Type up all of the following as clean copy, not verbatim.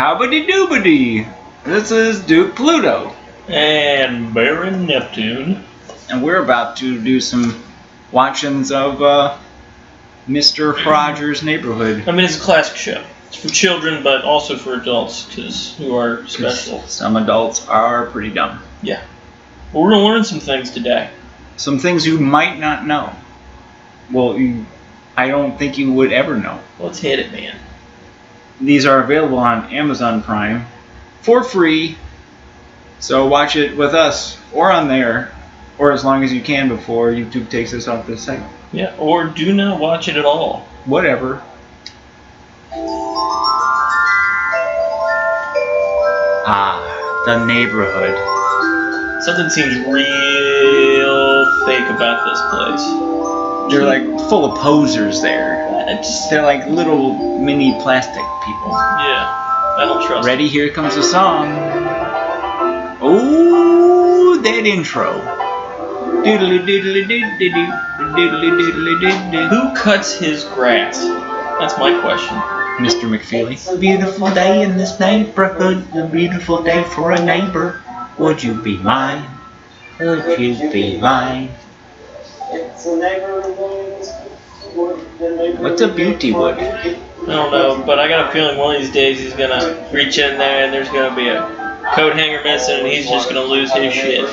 Howbody doobity! This is Duke Pluto. And Baron Neptune. And we're about to do some watchings of Mr. Rogers' Neighborhood. I mean, it's a classic show. It's for children, but also for adults, who are special. Some adults are pretty dumb. Yeah. Well, we're going to learn some things today. Some things you might not know. Well, I don't think you would ever know. Let's hit it, man. These are available on Amazon Prime for free. So watch it with us or on there, or as long as you can before YouTube takes us off the site. Yeah, or do not watch it at all. Whatever. Ah, the neighborhood. Something seems real fake about this place. They're like full of posers there. Just, They're like little mini plastic people. yeah, I don't trust Ready? Here comes the song. Oh, that intro. Diddly diddly diddly diddly diddly diddly. Who cuts his grass? That's my question. Mr. McFeely. Beautiful day in this neighborhood. A beautiful day for a neighbor. Would you be mine? Would you be mine? What's a beauty wood? I don't know, but I got a feeling one of these days he's gonna reach in there and there's gonna be a coat hanger missing and he's just gonna lose his shit.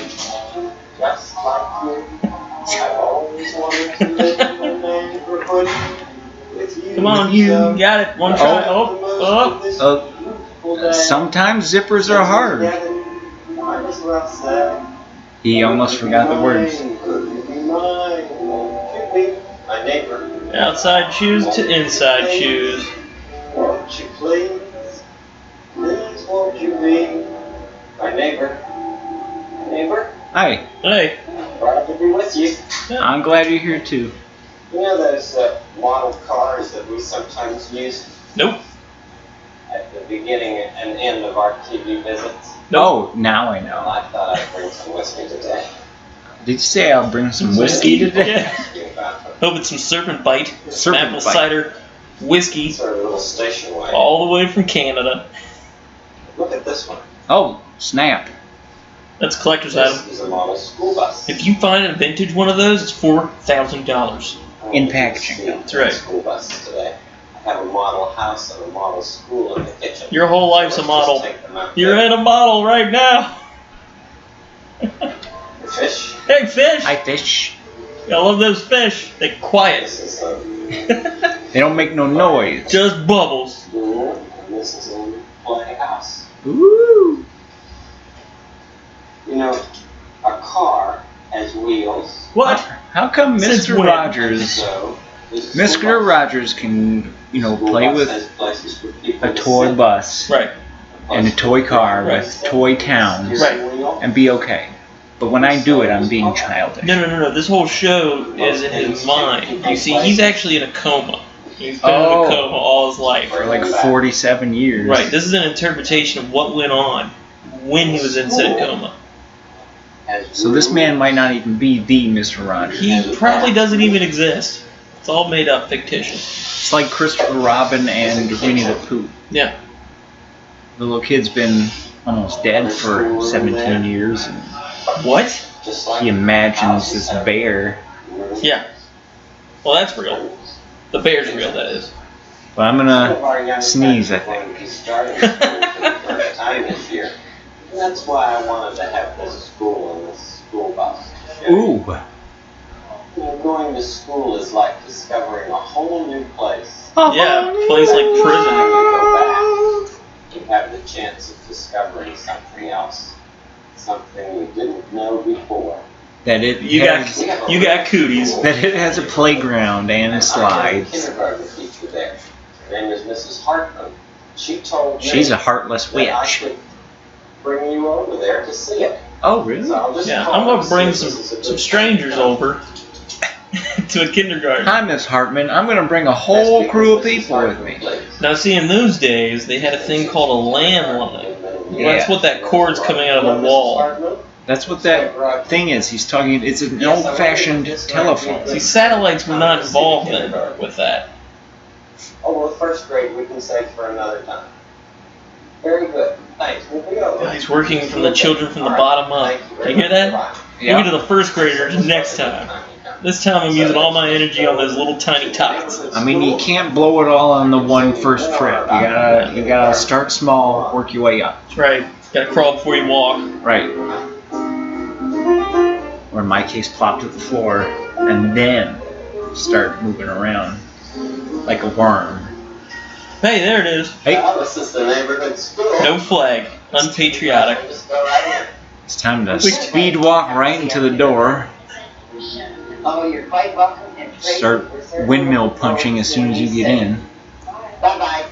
Come on, you got it. One try. Oh. Sometimes zippers are hard. He almost forgot the words. Outside shoes to inside shoes. Won't you please won't you be my neighbor? Neighbor? Hi. Hey. Glad to be with you. I'm glad you're here too. You know those model cars that we sometimes use Nope. at the beginning and end of our TV visits? Oh, now I Well, know. I thought I'd bring some whiskey today. Did you say I'll bring some whiskey today? Yeah. Ask you about them. Hope it's some serpent bite, Serpent apple bite. cider, whiskey, These are a little station wagon. all the way from Canada. Look at this one. Oh, snap. That's a collector's item. This is a model school bus. If you find a vintage one of those, it's $4,000. In packaging. That's right. School buses today. I have a model house and a model school in the kitchen. Your whole life's a Let's model. just take them out You're there. in a model right now. Fish. Hey, fish. Hi, fish. I love those fish. They're quiet. This is They don't make no noise. Just bubbles. school, and this is a playhouse. Ooh. You know, a car has wheels. What? How come Since Mr. when? Rogers, So, this Mr. school bus- Rogers can, school play bus with has places for people a to toy sit, bus Right. and a toy car Right. with toy towns Right. and be okay. But when I do it, I'm being childish. No. This whole show is in his mind. You see, he's actually in a coma. He's been in Oh. a coma all his life. For like 47 years. Right. This is an interpretation of what went on when he was in said coma. So this man might not even be the Mr. Rogers. He probably doesn't even exist. It's all made up, fictitious. It's like Christopher Robin and Winnie the Pooh. Yeah. The little kid's been almost dead for 17 years. And What? Just like he imagines this bear. Yeah. Well, that's real. The bear's real, that is. But I'm gonna sneeze, I think. He started school for the first time this year. And that's why I wanted to have this school and this school bus. Ooh. You know, going to school is like discovering a whole new place. Yeah, place like When prison. you go back, you have the chance of discovering something else. Something you didn't know before. That it You has, got cooties. that it has a playground and I had a slides. kindergarten teacher there. Her name is Mrs. Hartman. She told me She's a heartless that I witch. could bring you over there to see it. Oh, really? So I'll just Yeah, call I'm and gonna see bring if this is a some good strangers time. over to a kindergarten. Hi, Miss Hartman. I'm gonna bring a whole crew of people with me. Now, see, in those days, they had a thing called a landline. Yeah. That's what that cord's coming out of the wall. That's what that thing is. He's talking. It's an old-fashioned telephone. See, satellites were not involved then with that. Oh, well, first grade we can save for another time. Very good. Thanks. He's working from the children from the bottom up. You hear that? Yeah. Maybe to the first graders next time. This time I'm using all my energy on those little tiny tots. I mean, you can't blow it all on the first trip. You gotta start small, work your way up. That's right. Gotta crawl before you walk. Right. Or in my case, plop to the floor and then start moving around like a worm. Hey, there it is. Hey, This is the neighborhood school. No flag. Unpatriotic. Just go right in. it's time to speed walk right into the door. Oh, you're quite welcome. And Start windmill punching as soon as you get in. Bye-bye.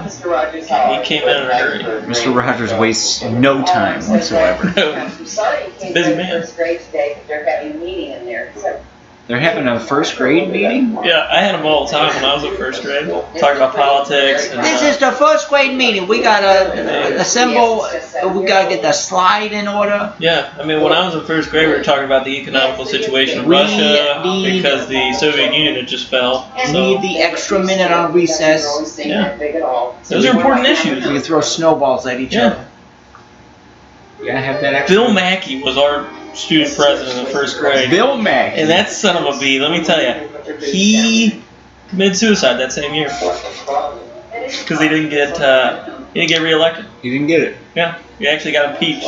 Mr. Rogers. He came in a hurry. Mr. Rogers wastes no time whatsoever. I'm sorry you came Busy in man. first grade today, but they're having a meeting in there. So They're having a first grade meeting? Yeah, I had them all the time when I was in first grade. Talking about politics and This is the first grade meeting. We gotta assemble. We gotta get the slide in order. yeah, I mean when I was in first grade we were talking about the economical situation of We Russia need- because the Soviet Union had just fell. So Need the extra minute on recess. Yeah. big at all. those are important issues. We can throw snowballs at each Yeah. other. You gotta have that extra. Bill Mackey was our student president in first grade. Bill Mack. And that son of a bee, let me tell you, he committed suicide that same year because he didn't get reelected. You didn't get it. Yeah, he actually got impeached.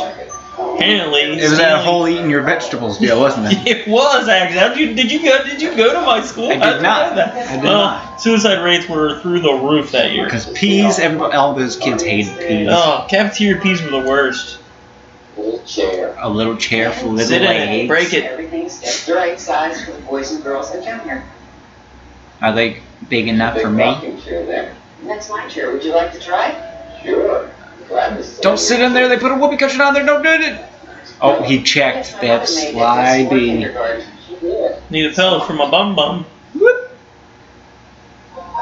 Apparently, It was that whole eating your vegetables deal, wasn't it? It was actually. Did you go to my school? I did not. That. I did Well, not. suicide rates were through the roof that year. Because peas, all those kids hated peas. Oh, cafeteria peas were the worst. Little chair. A little chair for little Sit in it, legs. break it. Everything's just the right size for the boys and girls that come here. Are they big enough for Big me? rocking chair there. And that's my chair. Would you like to try? Sure. Glad to see Don't you. sit in there. They put a whoopee cushion on there. Don't do it. Oh, he checked. That's slidey. Yeah. Need a pillow for my bum bum.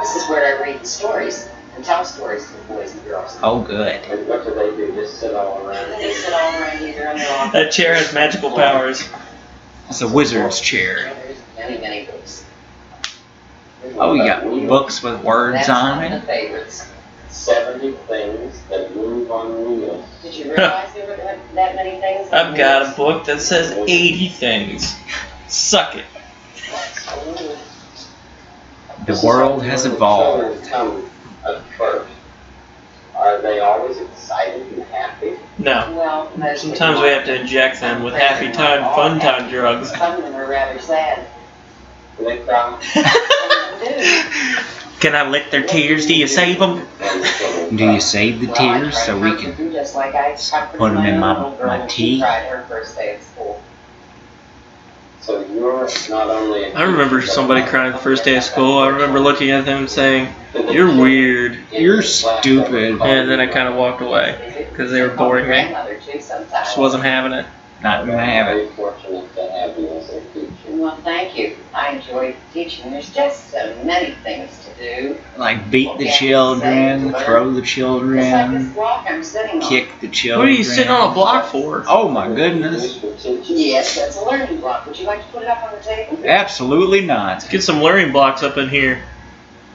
This is where I read the stories and tell stories to the boys and girls. Oh, good. And what do they do? Just sit all around? They sit all around either on their own. That chair has magical powers. It's a wizard's chair. There's many, many books. Oh, you got books with words That's on one of it. the favorites. 70 things that move on wheels. Did you realize there were that many things? I've got a book that says 80 things. Suck it. The world has evolved. Come at first. Are they always excited and happy? No. Well, most of Sometimes we have to inject them with happy time, fun time drugs. Some of them are rather sad. Do they cry? Some of them do. Can I lick their tears? Do you save them? Do you save the tears so we can? Just like I put 'em in my little girl when tea? She cried her first day of school. So you're not only I remember somebody crying the first day of school. I remember looking at them and saying, "You're weird." You're stupid. And then I kind of walked away because they were boring me. Grandmother too sometimes. Just wasn't having it. Not gonna have it. very fortunate to have you as a teacher. Well, thank you. I enjoy teaching. There's just so many things to do. Like beat the children, throw the Just like this children, block I'm sitting on. kick the children. What are you sitting on a block for? Oh my goodness. Yes, that's a learning block. Would you like to put it up on the table? Absolutely not. Get some learning blocks up in here.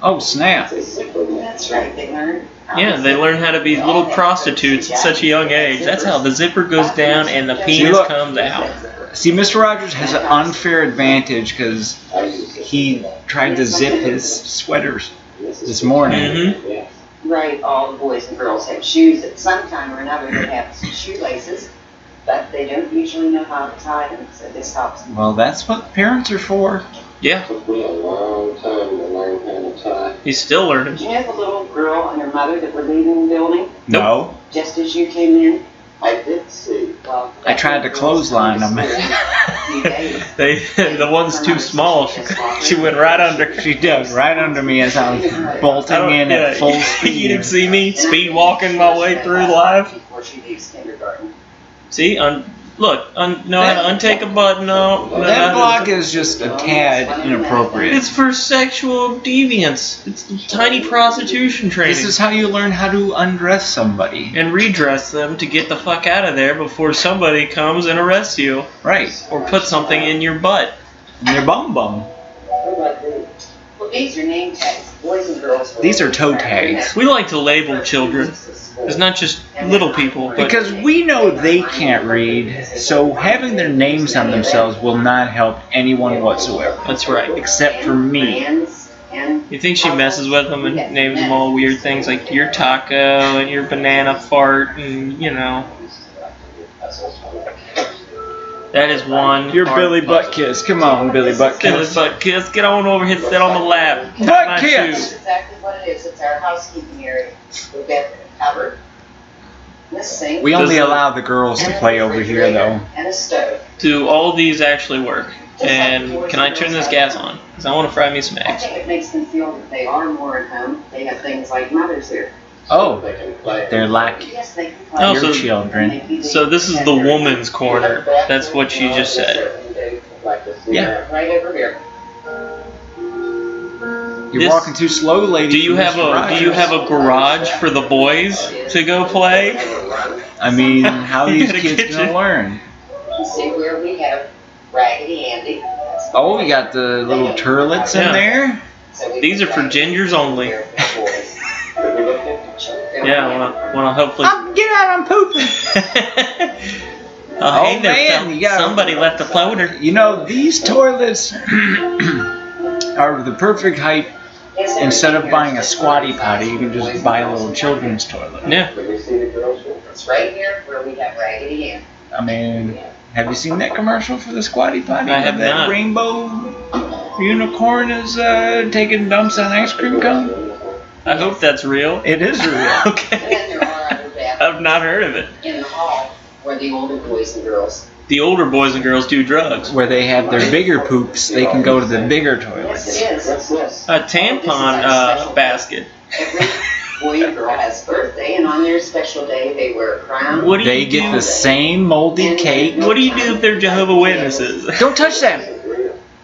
Oh snap. That's right. They learn. Yeah, they learn how to be little prostitutes at such a young age. That's how the zipper goes down and the penis look. comes out. See, Mr. Rogers has an unfair advantage because he tried to zip his sweaters this morning. Mm-hmm. Right, all the boys and girls have shoes at some time or another. They have shoelaces, but they don't usually know how to tie them, so this helps them. Well, that's what parents are for. Yeah, Took me a long time to learn how to tie. he's still learning. Did you know the little girl and her mother that were leaving the building No. just as you came in? I did see. Well, I tried to clothesline them. The one's too small. She went right under. She dug right under me as I was I bolting don't- in yeah, at full You speed. didn't see me speed walking my way through life. Before she leaves kindergarten. See, look, know how to untake a button. No, That block is just a tad inappropriate. It's for sexual deviance. It's tiny prostitution training. This is how you learn how to undress somebody. And redress them to get the fuck out of there before somebody comes and arrests you Right. or put something in your butt. And your bum bum. Well, these are name tags. Boys and girls. These are toe tags. We like to label children. It's not just little people, but Because we know they can't read, so having their names on themselves will not help anyone whatsoever. that's right. Except for me. You think she messes with them and names them all weird things like your taco and your banana fart and, you know. That is one. Your hard Billy Butt puzzle. Kiss. Come on, Billy Butt Billy Kiss. Butt Kiss, get on over here, sit on the lap. Butt My Kiss. That's shoe. exactly what it is. It's our housekeeping area. We've got a cupboard, and a sink, We only Does it- allow the girls to play over here, though. and a stove. Do all these actually work? And can I turn this gas on? Because I want to fry me some I eggs. think it makes them feel that they are more at home. They have things like mothers here. Oh, They can play. they're like Yes, they can Oh, your so- children. So this is the woman's corner. That's what she just said. Yeah. Right over here. You're This- walking too slow, lady. Do you for have Mr. a Do you Rogers. have a garage for the boys to go play? I mean, how are You these got a kids kitchen? gonna learn? You see where we have Raggedy Andy. That's the Oh, we boy. got the little turlets in Yeah. there. So we These are put for Raggedy gingers only. here for the boys. Yeah, wanna hopefully. Get out! I'm pooping. Oh, hey Oh, there, man, fella. you gotta- Somebody left a floater. You know, these toilets are the perfect height. Instead of buying a squatty potty, you can just buy a little children's toilet. Yeah. It's right here where we have Raggedy Andy. I mean, have you seen that commercial for the squatty potty? I have that not. rainbow unicorn is taking dumps on ice cream cone? I hope that's real. It is real. And then Okay. there are other bathrooms I've not heard of it. in the hall where the older boys and girls. The older boys and girls do drugs. Where they have their bigger poops, they can go to the bigger Yes, toilets. it is. It's this. A tampon basket. Every boy and girl has a birthday, and on their special day, they wear a crown. What do They you get do? the same moldy cake. What do you do if they're Jehovah's Witnesses? Don't touch that!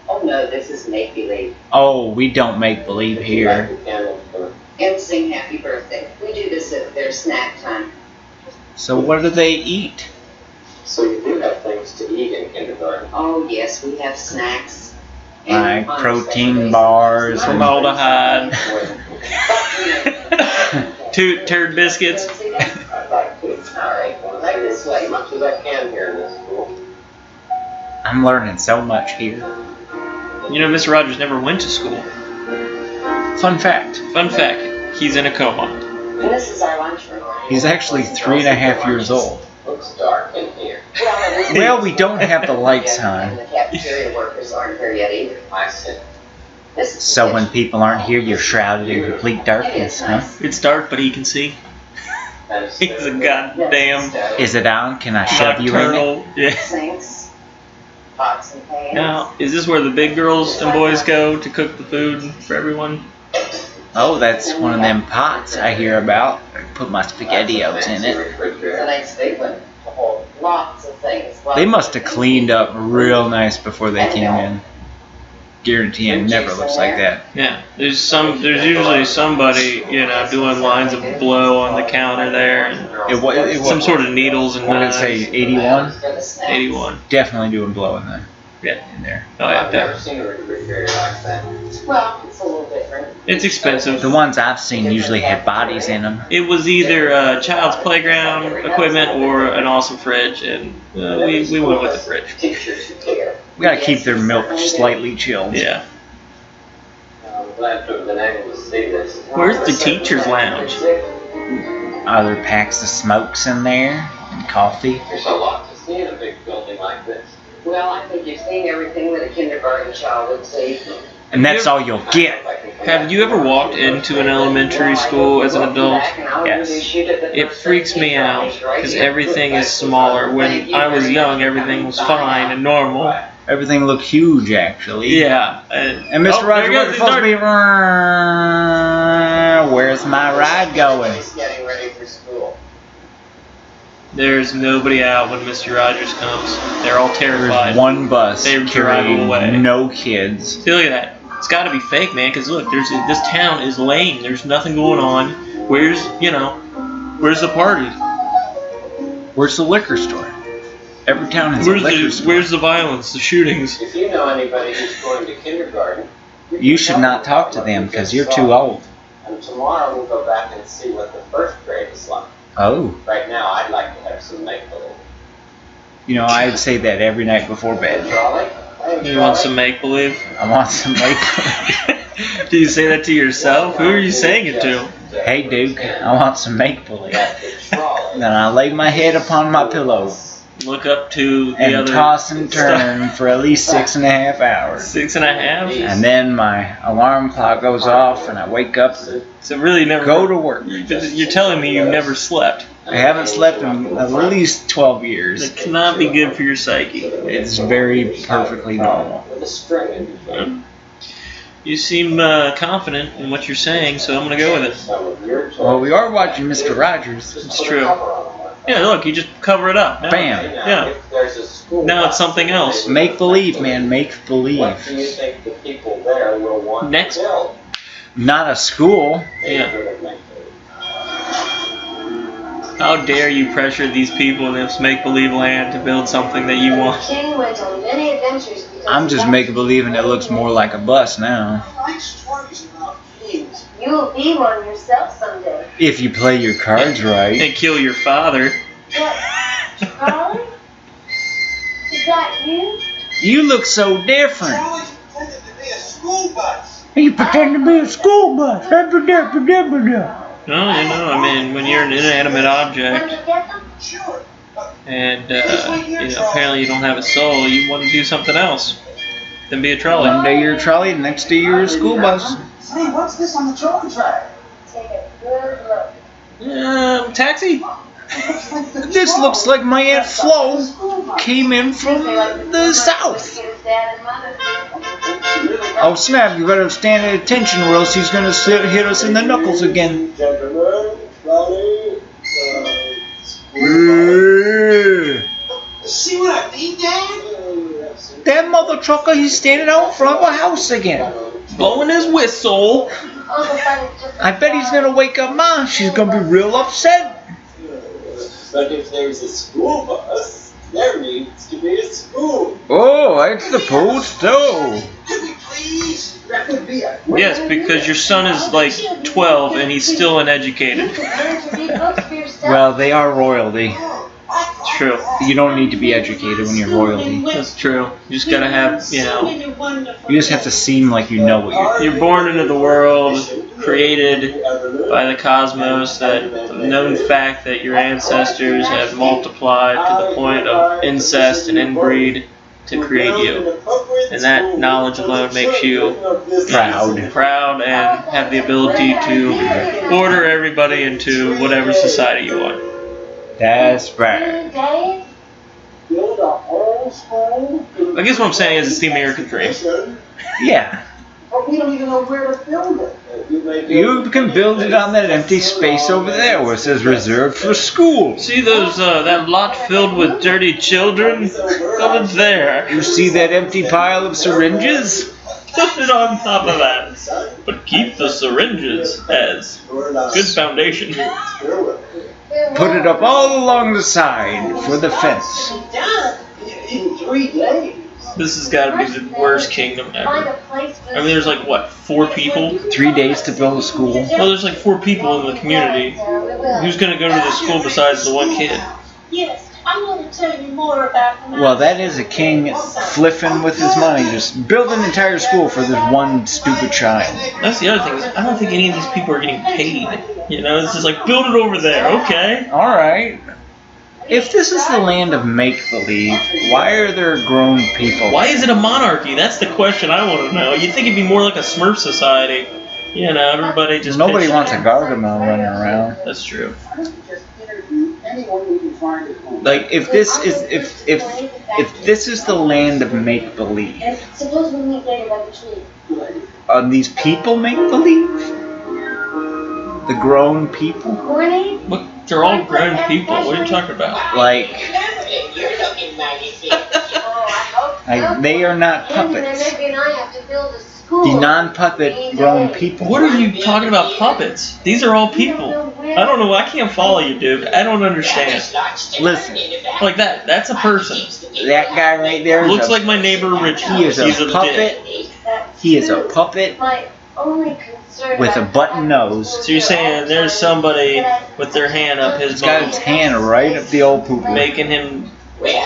Oh no, this is make believe. Oh, we don't make believe here. And sing happy birthday. We do this at their snack time. So what do they eat? So you do have things to eat in kindergarten. Oh yes, we have snacks. Like on protein special days. bars and- Formaldehyde. But, Turd biscuits. See that? I'd like to. Alright, right this way. As much as I can here in this school. I'm learning so much here. You know, Mr. Rogers never went to school. Fun fact. Fun fact, he's in a coma. And this is our lunchroom. He's actually 3.5 years old. Looks dark in here. Well, we don't have the lights And on. the cafeteria workers aren't here yet either. I see. This is So when people aren't here, you're shrouded in complete darkness, huh? It's dark, but he can see. That is He's a goddamn Is it on? Can I shove you in it? nocturnal. Yeah. sinks, pots and pans. Now, is this where the big girls and boys go to cook the food for everyone? Oh, that's one of them pots I hear about. I put my SpaghettiOs in it. It's a nice big one to hold lots of things. They must have cleaned up real nice before they came in. Guarantee it never looks like that. Yeah, there's usually somebody, you know, doing lines of blow on the counter there, and some sort of needles and What did it say, 81? 81. Definitely doing blow in there. Yeah. In there. Oh yeah, I've never seen a refrigerator like that. Well, it's a little different. it's expensive. The ones I've seen usually have bodies in them. It was either a child's playground equipment or an awesome fridge, and we went with the fridge. Teachers who care. We gotta keep their milk slightly chilled. Yeah. I'm glad to have been able to see this. Where's the teacher's lounge? Other packs of smokes in there and coffee. There's a lot to see in a big building like this. Well, I think you've seen everything that a kindergarten child would see. And that's all you'll get. Have you ever walked into an elementary school as an adult? Yes. It freaks me out because everything is smaller. When I was young, everything was fine and normal. Everything looked huge, actually. Yeah. And Mr. Oh, Roger, there what's goes supposed to be? the Where's my ride going? Getting ready for school. There's nobody out when Mr. Rogers comes. They're all terrified. There's one bus They drive carrying away. no kids. See, look at that. It's got to be fake, man. Because look, this town is lame. There's nothing going on. Where's the party? Where's the liquor store? Every town has a liquor store. Where's the violence, the shootings? If you know anybody who's going to kindergarten, You should not talk to them because you're too old. And tomorrow we'll go back and see what the first grade is like. Oh. Right now, I'd like to have some make-believe. You know, I'd say that every night before bed. Charlie? Hey, You want some make-believe? I want some make-believe. Do you say that to yourself? Who are you saying it to? Hey, Duke, I want some make-believe. Charlie. Then I lay my head upon my pillow Look up to the and other toss and turn for at least 6.5 hours. 6.5. And then my alarm clock goes off and I wake up and So really, you never go to work. You're telling me you've never slept. I haven't slept in at least 12 years. That cannot be good for your psyche. It's very perfectly normal. With a string in between. You seem confident in what you're saying, so I'm gonna go with it. Some of your Well, we are watching Mr. Rogers. It's true. Yeah, look, you just cover it up. Now, Bam. Yeah. If there's a school Now it's something else. Make believe, man. Make What believe. do you think the people there will want Next. to build? Not a school. Yeah. How dare you pressure these people in this make-believe land to build something that you want? King went on many adventures because I'm just making believing it looks more like a bus now. I like stories about kings. You'll be one yourself someday. If you play your cards right. And kill your father. What, Charlie? Is that you? You look so different. Charlie's pretending to be a school bus. You pretend to be a school bus. No, you know, I mean, when you're an inanimate Come object to get them? Sure. and apparently you don't have a soul, you want to do something else than be a trolley. One day you're a trolley, the next day you're a school bus. Say, what's this on the trolley track? Take a good look. Taxi. This looks like my Aunt Flo came in from the south. Get his dad and mother. Oh snap, you better stand at attention or else he's gonna hit us in the knuckles again. Gentlemen, Charlie, See what I mean, Dad? That mother trucker, he's standing out front of a house again. Blowing his whistle. Uncle Bud is just I bet he's gonna wake up Ma. She's gonna be real upset. But if there's a school bus, there needs to be a school. Oh, I suppose so. Could we please? That would be a Yes, because your son is like 12 and he's still uneducated. learn to read books for yourself. Well, they are royalty. It's true. You don't need to be educated when you're royalty. That's true. You just gotta have, you know, You just have to seem like you know what you're doing. you're born into the world, created by the cosmos, that known fact that your ancestors have multiplied to the point of incest and inbreed to create you. And that knowledge alone makes you proud and have the ability to order everybody into whatever society you want. That's right. Dave? Build a whole school. I guess what I'm saying is it's the American dream. Yeah. But we don't even know where to build it. You can build it on that empty space over there where it says reserved for schools. See those that lot filled with dirty children? Build it there. You see that empty pile of syringes? Put it on top of that. But keep the syringes as good foundation. Put it up all along the side for the fence. Done in 3 days. This has got to be the worst kingdom Find ever. a place for I mean, there's like, what, 4 people? 3 days to build a school. Well, there's like 4 people in the community. Who's going to go to the school besides the one kid? Yes, I'm going to tell you more about the Well, that is a king flipping with his money. Just build an entire school for this one stupid child. That's the other thing. Is I don't think any of these people are getting paid. You know, it's just like, build it over there, okay? Alright. If this is the land of make-believe, why are there grown people? Why is it a monarchy? That's the question I want to know. You'd think it'd be more like a Smurf society. You know, everybody just... Nobody pitched wants a in. Gargamel running around. That's true. Just interview anyone we can find at home. Like, if this is the land of make-believe, And suppose we meet later by the tree. are these people make-believe? The grown people? Morning? Look, they're all grown people. What are you talking about? Like, You're looking mighty fit. Oh, I hope so. they are not And then puppets. maybe and I have to build a school. The non-puppet grown people. What are you talking about, puppets? These are all people. I don't know. I can't follow you, Duke. I don't understand. Listen, Like that. That's a person. that guy right there Looks is like my neighbor Richie. he is He's a a puppet. dick. That's He is a puppet My only concern with a about button nose. So you're saying there's somebody with their hand up his He's got bum, his hand right up the old poo-poo. making him.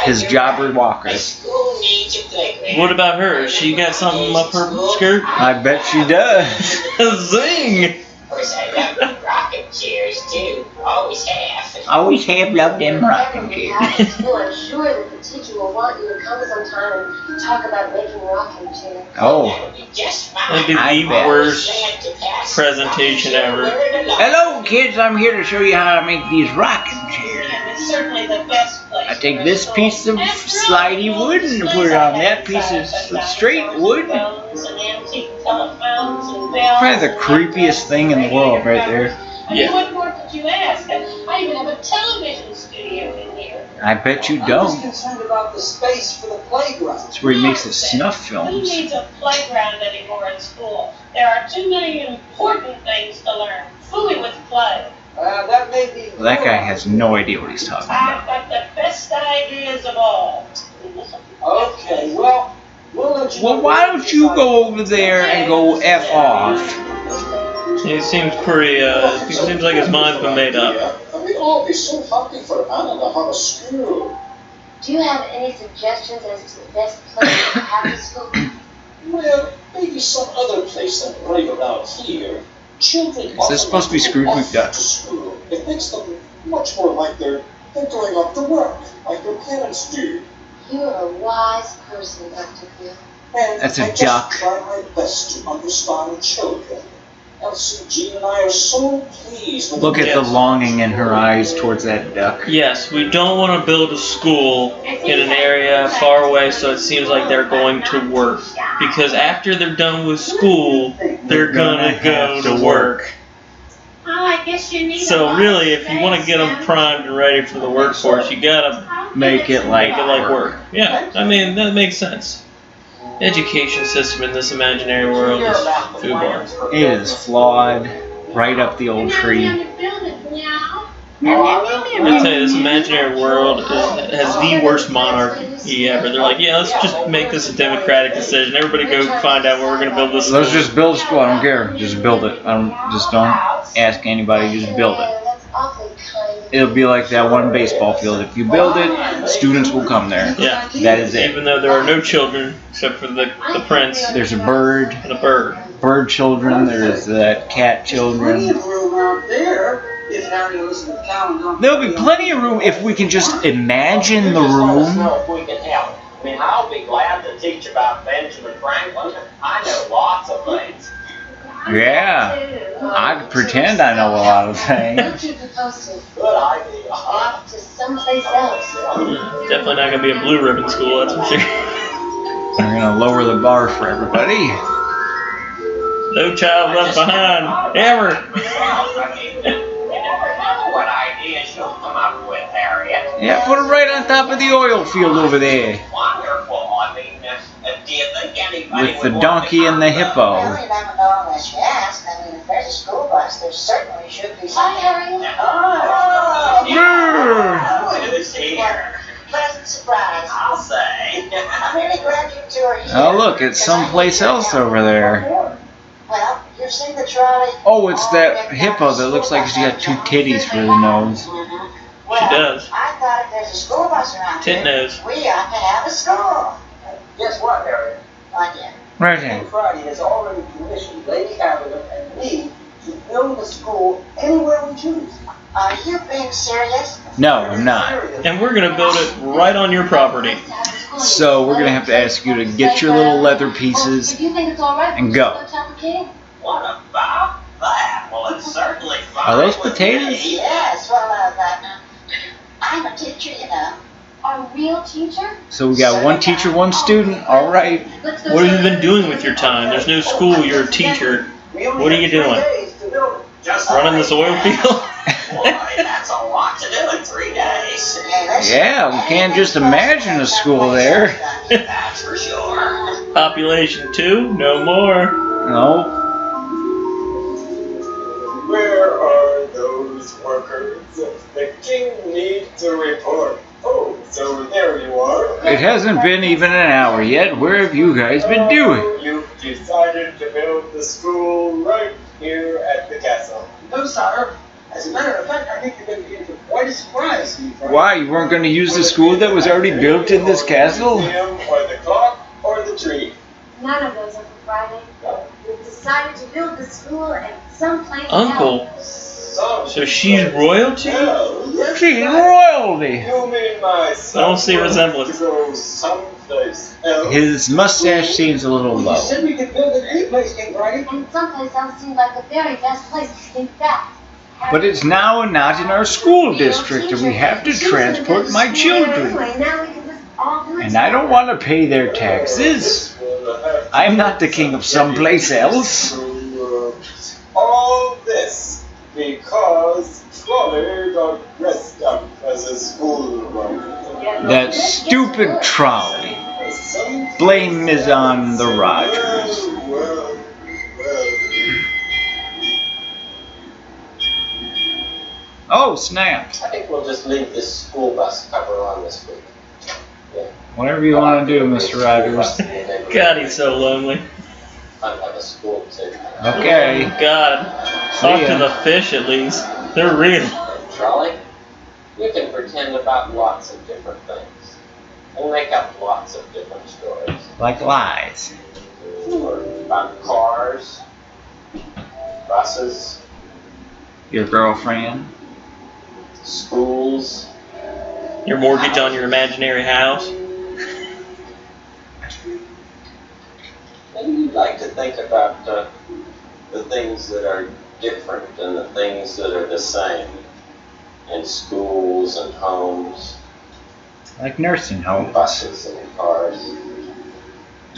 His jobber walker. School needs a playground. What about her? She got something up her skirt? I bet she does. Zing! Of course, I love rocking chairs too. Always have. Always have loved them rocking chairs. After school, I'm sure that the teacher will want you to come sometime and talk about making rocking chairs. Oh. That'll be just fine. That'd be I the bet. worst Glad to pass presentation ever. Hello, kids. I'm here to show you how to make these rocking chairs. It's certainly the best place. I take this piece of slidey wood and put it on that piece of straight wood. Probably the creepiest thing in the world right there. Yeah. What more could you ask? I even have a television studio in here. I bet you I'm just don't. concerned about the space for the playground. That's where he makes his snuff Who films. needs a playground anymore in school? There are too many important things to learn. Fooling with play. That may be. Well, that guy has no idea what he's talking I've about. got the best ideas of all. Okay, well, we'll let you know. Well, why don't you go over there and go F off? He seems pretty, he seems like his mind's been made up. We'd all be so happy for Anna to have a school. Do you have any suggestions as to the best place to have the school? Well, maybe some other place than right around here. Children Is this supposed to be Scrooge often McDuck? off to school. It makes them much more like they're going off to work, like their parents do. You're a wise person, Dr. Bill. And That's a I just duck. try my best to understand children. Elsie, Jean, and I are so pleased with Look at the Yes. longing in her eyes towards that duck. Yes, we don't want to build a school in an area far away so it seems like they're going to work. Because after they're done with school, they're gonna go to work. Well, I guess you need So really, if you want to get them primed and ready for the workforce, you gotta Make it like make it like work. Yeah, I mean, that makes sense. Education system in this imaginary world is foobar. It is flawed, right up the old tree. I tell you, this imaginary world has the worst monarchy ever. They're like, yeah, let's just make this a democratic decision. Everybody go find out where we're gonna build this school. Let's just build a school. I don't care. Just build it. Don't ask anybody. Just build it. That's awfully kind of It'll be like that one baseball field. If you build it, students will come there. Yeah. That is it. Even though there are no children except for the prince There's a bird, and a bird. bird children. There's cat Plenty children. of room out there if Harry and Elizabeth Cowan don't. There'll be plenty of room if we can just imagine the Let us room. know if we can help. I mean, I'll be glad to teach about Benjamin Franklin. I know lots of things. Yeah, I pretend I know a lot of things. Don't keep it posted. Good idea. Off to someplace else. Definitely not gonna be a blue ribbon school, that's for sure. We're gonna lower the bar for everybody. No child left behind, ever. I mean, you never know what ideas you'll come up with, Harriet. Yeah, put it right on top of the oil field over there. Wonderful. I mean, do you think anybody With the would want donkey to and the hippo. Well, you never know unless you ask. I mean, if there's a school bus, there certainly should be Hi, something. Harry. Who's here? Pleasant surprise. I'll say. I'm really glad you two are here. Oh, look, it's someplace else over there. Well, you've seen the trolley. Oh, it's that hippo that looks like she's got two titties for the nose. Well, She does. I thought if there's a school bus around Tit here, nose. we ought to have a school. Guess what, Harriet? Not yet. Right there. Friday has already commissioned Lady Abigail and me to build a school anywhere we choose. Are you being serious? No, I'm not. And we're gonna build it right on your property. So we're gonna have to ask you to get your little leather pieces If you think it's all right, and go. What about that? Well, it's certainly fine. Are those with potatoes? me. Yes, well, I'm a teacher, you know. A real teacher? So we got one teacher, one student. All right. What have you been doing with your time? There's no school, you're a teacher. What are you doing? Just Running this oil field? Boy, that's a lot to do in 3 days. Hey, listen, Yeah, we can't just imagine a school there. That's for sure. Population 2? No more. No. Where are those workers? The king needs a report. Oh, so there you are. It hasn't been even an hour yet. Where have you guys been doing? You've decided school right here at the castle. No, sire. As a matter of fact, I think you're going to be in for quite a surprise. Why? You weren't going to use the school that was already built in this castle? Or the clock or the tree. None of those are for Friday. We've decided to build the school at some place Uncle. So she's royalty? She's royalty. You mean my son? I don't see resemblance. To go someplace else. His mustache seems a little You low. said we could build it any place, King Friday. And someplace else seemed like the very best place. In fact, But it's now not in our school district, and we have to transport my children. Anyway, now we can just all do it And I don't want to pay their taxes. I'm not the king of someplace else. All this because Trolley got dressed up as a schoolboy. That stupid trolley. Blame is on the Rogers. Well. Oh, snap. I think we'll just leave this school bus cover on this week. Yeah. Whatever you want to do, Mr. Rogers. God, he's so lonely. I'd have a school too. Okay. God. Talk ya. to the fish at least. They're real. Trolley, you can pretend about lots of different things. And make up lots of different stories. Like lies. Or about cars, buses, Your girlfriend. schools. Your mortgage on your imaginary house. Maybe you'd like to think about the things that are different and the things that are the same in schools and homes, Like nursing homes. buses and cars.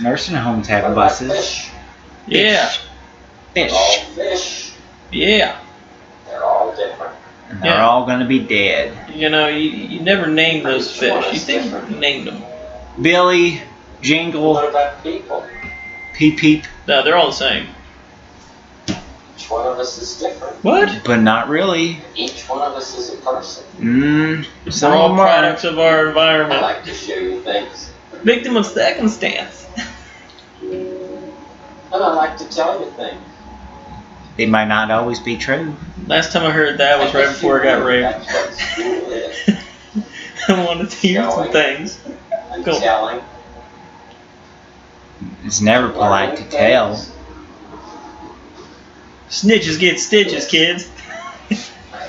Nursing homes What have about buses. fish? Yeah. They're all Fish. fish. Yeah. They're all different. And they're Yeah. all going to be dead. You know, you never name those fish. You think you named them. Billy, Jingle, What about people? Peep Peep. No, they're all the same. Each one of us is different. What? But not really. Each one of us is a person. Some We're of all them are. products of our I environment. like to show you things. Victim of circumstance. And I like to tell you things. They might not always be true. Last time I heard that was right before I got raped. That's what school is. I wanted to hear some things. And Go. telling. It's never polite to tell. Snitches get stitches, kids.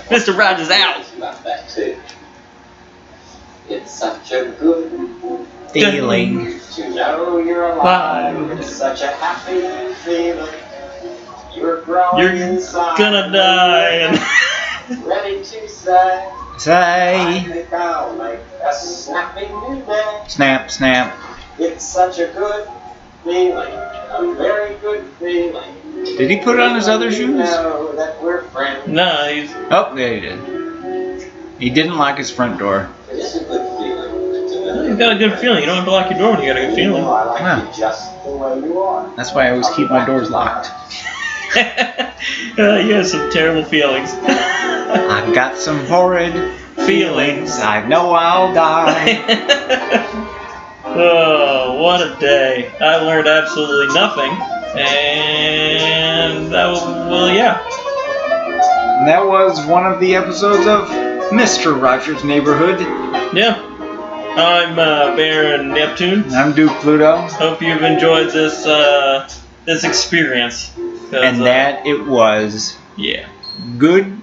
Mr. Rogers out. About that too. It's such a good Feeling. to know you're alive. It's such a happy feeling. You're growing You're inside. gonna die. And Ready to say. I Say. think I'll make a snappy new day. Snap, snap. It's such a good feeling. A very good feeling. Did he put on his other You shoes? know that we're friends. no, he's Oh, there he did. He didn't lock his front door. It is a good feeling to know. he's got a good feeling. You don't have to lock your door when you got a good feeling. You know, I like Huh. you just the way you are. That's why I always keep my doors locked. You have some terrible feelings. I've got some horrid Feelings. I know I'll die. Oh, what a day. I learned absolutely nothing. And that was, well, yeah. And that was one of the episodes of Mr. Rogers' Neighborhood. Yeah. I'm Baron Neptune. I'm Duke Pluto. Hope you've enjoyed this this experience. 'Cause, And that it was yeah. good